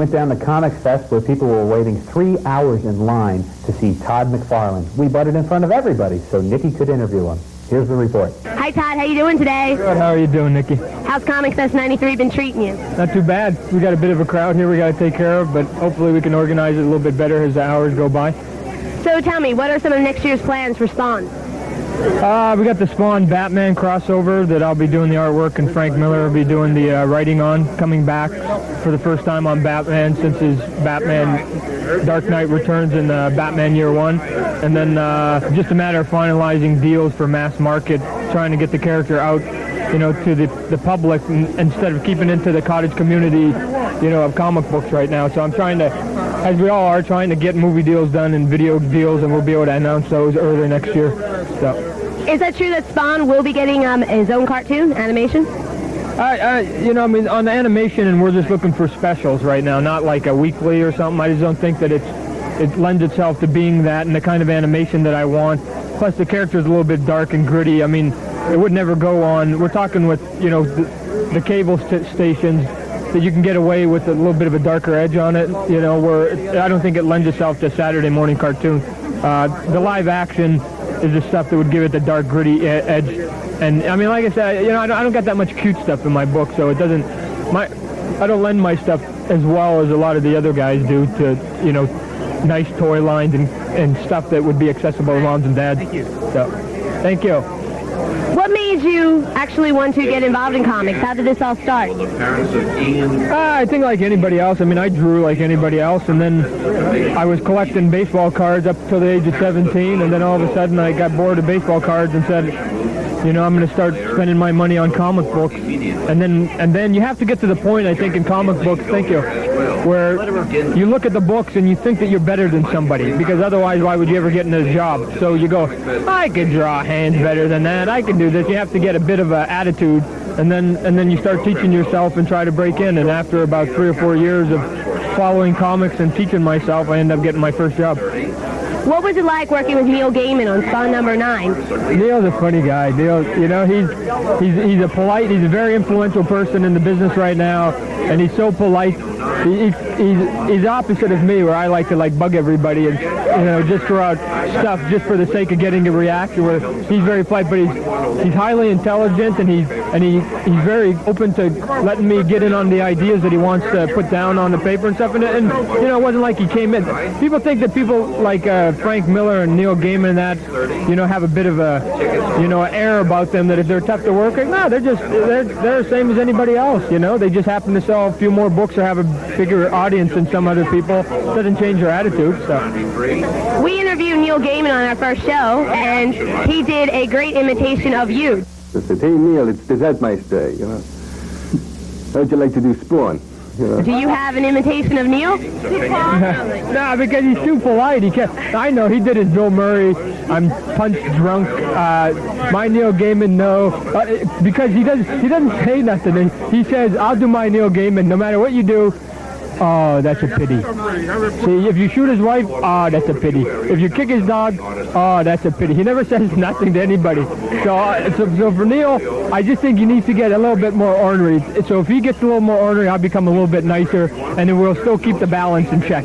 Went down to ComicFest where people were waiting 3 hours in line to see Todd McFarlane. We butted in front of everybody so Nikki could interview him. Here's the report. Hi Todd, how you doing today? Good, how are you doing, Nikki? How's ComicFest 93 been treating you? Not too bad. We got a bit of a crowd here we got to take care of, but hopefully we can organize it a little bit better as the hours go by. So tell me, what are some of next year's plans for Spawn? We got the Spawn Batman crossover that I'll be doing the artwork and Frank Miller will be doing the writing on, coming back for the first time on Batman since his Batman Dark Knight Returns in Batman Year One. And then just a matter of finalizing deals for mass market, trying to get the character out, you know, to the public instead of keeping into the cottage community, you know, of comic books right now. So I'm trying to, as we all are, trying to get movie deals done and video deals, and we'll be able to announce those early next year. So. Is that true that Spawn will be getting his own cartoon animation? You know, I mean, on the animation, and we're just looking for specials right now, not like a weekly or something. I just don't think that it lends itself to being that and the kind of animation that I want. Plus, the character's a little bit dark and gritty. I mean, it would never go on. We're talking with, you know, the cable stations that you can get away with a little bit of a darker edge on it, you know, where I don't think it lends itself to a Saturday morning cartoon. The live action is the stuff that would give it the dark, gritty edge. And, I mean, like I said, you know, I don't got that much cute stuff in my book, so it doesn't, I don't lend my stuff as well as a lot of the other guys do to, you know, nice toy lines and stuff that would be accessible to moms and dads. Thank you. So, thank you. What made you actually want to get involved in comics? How did this all start? I think like anybody else. I mean, I drew like anybody else, and then I was collecting baseball cards up till the age of 17, and then all of a sudden I got bored of baseball cards and said, you know, I'm going to start spending my money on comic books. And then you have to get to the point, I think, in comic books, thank you, where you look at the books and you think that you're better than somebody, because otherwise why would you ever get in a job? So you go, I can draw hands better than that, I can do this. You have to get a bit of an attitude, and then you start teaching yourself and try to break in. And after about 3 or 4 years of following comics and teaching myself, I ended up getting my first job. What was it like working with Neil Gaiman on Spawn #9? Neil's a funny guy. Neil, you know, he's a polite, he's a very influential person in the business right now, and he's so polite. He's opposite of me, where I like to bug everybody and, you know, just throw out stuff just for the sake of getting a reaction. Where he's very polite, but he's highly intelligent, and he's very open to letting me get in on the ideas that he wants to put down on the paper and stuff. And you know, it wasn't like he came in. People think that people like Frank Miller and Neil Gaiman and that, you know, have a bit of a, you know, an air about them that if they're tough to work with. No, they're the same as anybody else. You know, they just happen to sell a few more books or have a bigger audience than some other people. Doesn't change their attitude. So. We interviewed Neil Gaiman on our first show, and he did a great imitation of you. I said, hey Neil, it's Desertmeister, you know. How'd you like to do Spawn? You know? Do you have an imitation of Neil? No, because he's too polite. I know he did his Bill Murray. I'm punch drunk. My Neil Gaiman, no, because he doesn't say nothing. He says, I'll do my Neil Gaiman no matter what you do. Oh, that's a pity. See, if you shoot his wife, oh, that's a pity. If you kick his dog, oh, that's a pity. He never says nothing to anybody. So for Neil, I just think he needs to get a little bit more ornery. So if he gets a little more ornery, I'll become a little bit nicer, and then we'll still keep the balance in check.